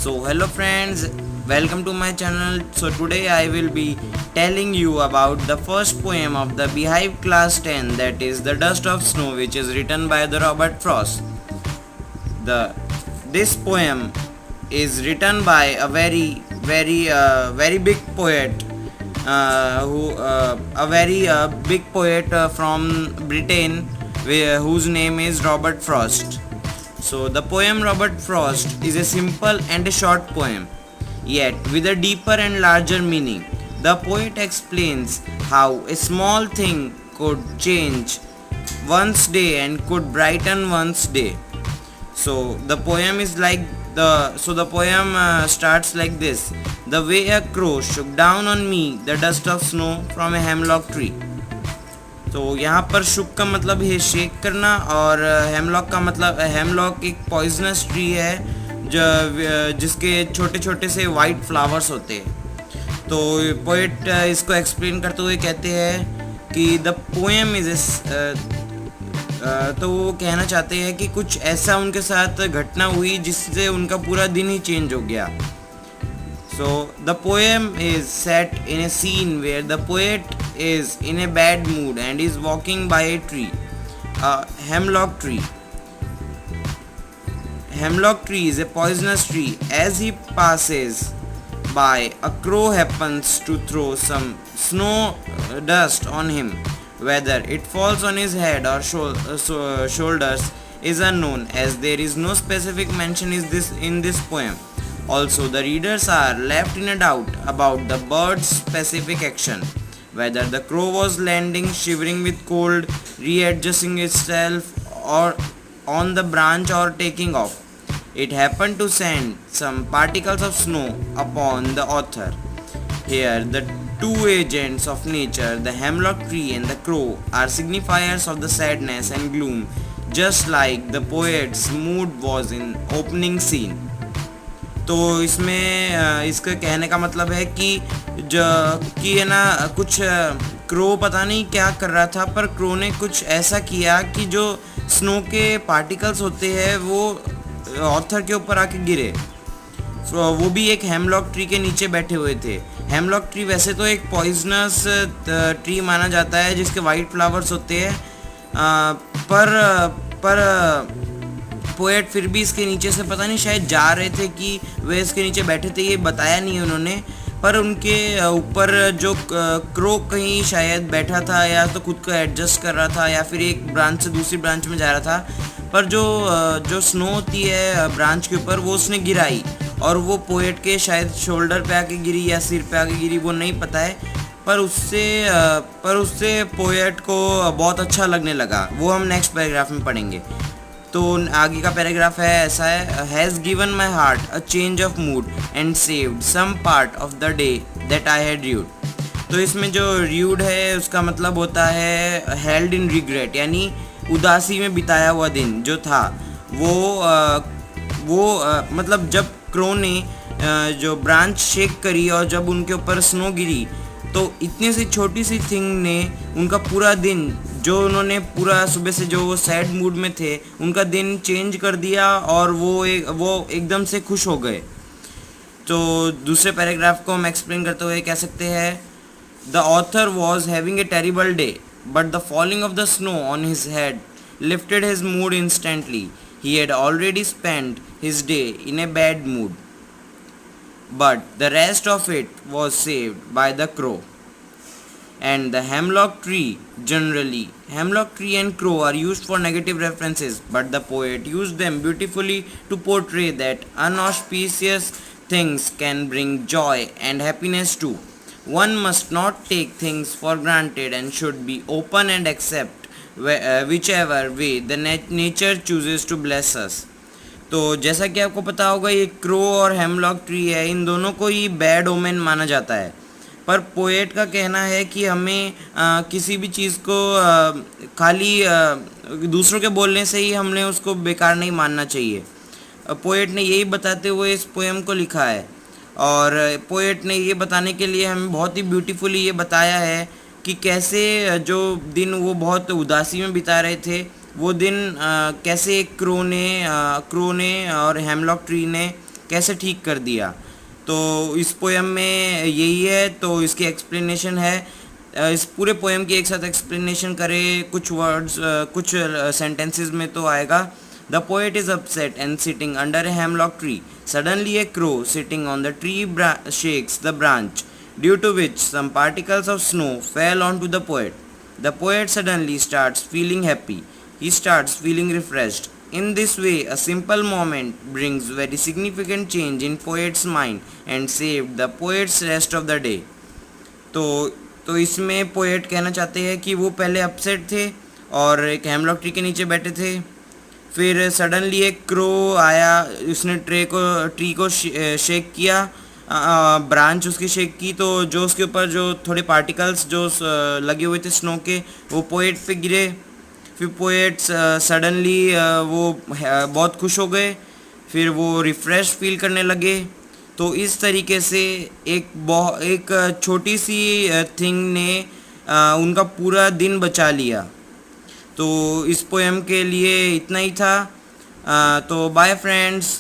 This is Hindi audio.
So hello friends, welcome to my channel. So today I will be telling you about the first poem of the Beehive class 10, that is The Dust of Snow, which is written by the Robert Frost. This poem is written by a very big poet, a very big poet from Britain, whose name is Robert Frost. So the poem Robert Frost is a simple and a short poem, yet with a deeper and larger meaning. The poet explains how a small thing could change one's day and could brighten one's day. So the poem starts like this: the way a crow shook down on me the dust of snow from a hemlock tree. तो यहाँ पर शुक का मतलब है शेक करना, और हेमलॉक का मतलब, हेमलॉक एक पॉइजनस ट्री है जो जिसके छोटे छोटे से वाइट फ्लावर्स होते हैं. तो पोएट इसको एक्सप्लेन करते हुए कहते हैं कि द पोएम इज तो वो कहना चाहते हैं कि कुछ ऐसा उनके साथ घटना हुई जिससे उनका पूरा दिन ही चेंज हो गया. So the poem is set in a scene where the poet is in a bad mood and is walking by a tree, a hemlock tree. Hemlock tree is a poisonous tree. As he passes by, a crow happens to throw some snow dust on him. Whether it falls on his head or shoulders is unknown, as there is no specific mention in this poem. Also, the readers are left in a doubt about the bird's specific action, whether the crow was landing, shivering with cold, readjusting itself or on the branch, or taking off. It happened to send some particles of snow upon the author. Here, the two agents of nature, the hemlock tree and the crow, are signifiers of the sadness and gloom, just like the poet's mood was in opening scene. तो इसमें इसका कहने का मतलब है कि है ना, कुछ क्रो पता नहीं क्या कर रहा था, पर क्रो ने कुछ ऐसा किया कि जो स्नो के पार्टिकल्स होते हैं वो ऑथर के ऊपर आके गिरे. तो वो भी एक हेमलॉक ट्री के नीचे बैठे हुए थे. हेमलॉक ट्री वैसे तो एक पॉइजनस ट्री माना जाता है जिसके वाइट फ्लावर्स होते हैं, पर पोएट फिर भी इसके नीचे से पता नहीं शायद जा रहे थे कि वे इसके नीचे बैठे थे, ये बताया नहीं उन्होंने. पर उनके ऊपर जो क्रो कहीं शायद बैठा था, या तो खुद को एडजस्ट कर रहा था, या फिर एक ब्रांच से दूसरी ब्रांच में जा रहा था. पर जो स्नो होती है ब्रांच के ऊपर, वो उसने गिराई, और वो पोएट के शायद शोल्डर पे आके गिरी या सिर पे आके गिरी, वो नहीं पता है. पर उससे पोएट को बहुत अच्छा लगने लगा. वो हम नेक्स्ट पैराग्राफ में पढ़ेंगे. तो आगे का पैराग्राफ है ऐसा है: has given my heart a change of mood and saved some part of the day that I had rued. तो इसमें जो र्यूड है उसका मतलब होता है हेल्ड इन रिग्रेट, यानी उदासी में बिताया हुआ दिन जो था वो मतलब जब क्रो ने जो ब्रांच शेक करी और जब उनके ऊपर स्नो गिरी, तो इतनी सी छोटी सी थिंग ने उनका पूरा दिन, जो उन्होंने पूरा सुबह से जो सैड मूड में थे, उनका दिन चेंज कर दिया, और वो एकदम से खुश हो गए. तो दूसरे पैराग्राफ को हम एक्सप्लेन करते हुए कह सकते हैं: the author was having a terrible day, but the falling of the snow on his head lifted his mood instantly. He had already spent his day in a bad mood, but the rest of it was saved by the crow and the hemlock tree. Generally, hemlock tree and crow are used for negative references, but the poet used them beautifully to portray that unauspicious things can bring joy and happiness too. One must not take things for granted and should be open and accept whichever way the nature chooses to bless us. तो जैसा कि आपको पता होगा, ये क्रो और हेमलॉक ट्री है, इन दोनों को ही बैड ओमेन माना जाता है. पर पोएट का कहना है कि हमें किसी भी चीज़ को खाली दूसरों के बोलने से ही हमने उसको बेकार नहीं मानना चाहिए. पोएट ने यही बताते हुए इस पोएम को लिखा है, और पोएट ने ये बताने के लिए हमें बहुत ही ब्यूटीफुली ये बताया है कि कैसे जो दिन वो बहुत उदासी में बिता रहे थे, वो दिन कैसे क्रो ने और हेमलॉक ट्री ने कैसे ठीक कर दिया। तो इस पोएम में यही है, तो इसकी एक्सप्लेनेशन है। इस पूरे पोएम की एक साथ एक्सप्लेनेशन करें, कुछ वर्ड्स कुछ सेंटेंसेस में तो आएगा। The poet is upset and sitting under a hemlock tree, suddenly a crow sitting on the tree shakes the branch, due to which some particles of snow fell on to the poet. The poet suddenly starts feeling happy. He starts feeling refreshed. In this way, a simple moment brings very significant change in poet's mind and saved the poet's rest of the day. तो इसमें पोएट कहना चाहते हैं कि वो पहले अपसेट थे और एक हेमलॉक ट्री के नीचे बैठे थे। फिर सडनली एक क्रो आया, उसने ट्री को शेक किया, ब्रांच उसकी शेक की, तो जो उसके ऊपर जो थोड़े पार्टिकल्स जो लगे हुए थे स्नो के, वो पोएट पे गिरे। फिर पोएट सडनली वो बहुत खुश हो गए, फिर वो रिफ़्रेश फील करने लगे। तो इस तरीके से एक छोटी सी थिंग ने उनका पूरा दिन बचा लिया। तो इस पोएम के लिए इतना ही था। तो बाय फ्रेंड्स।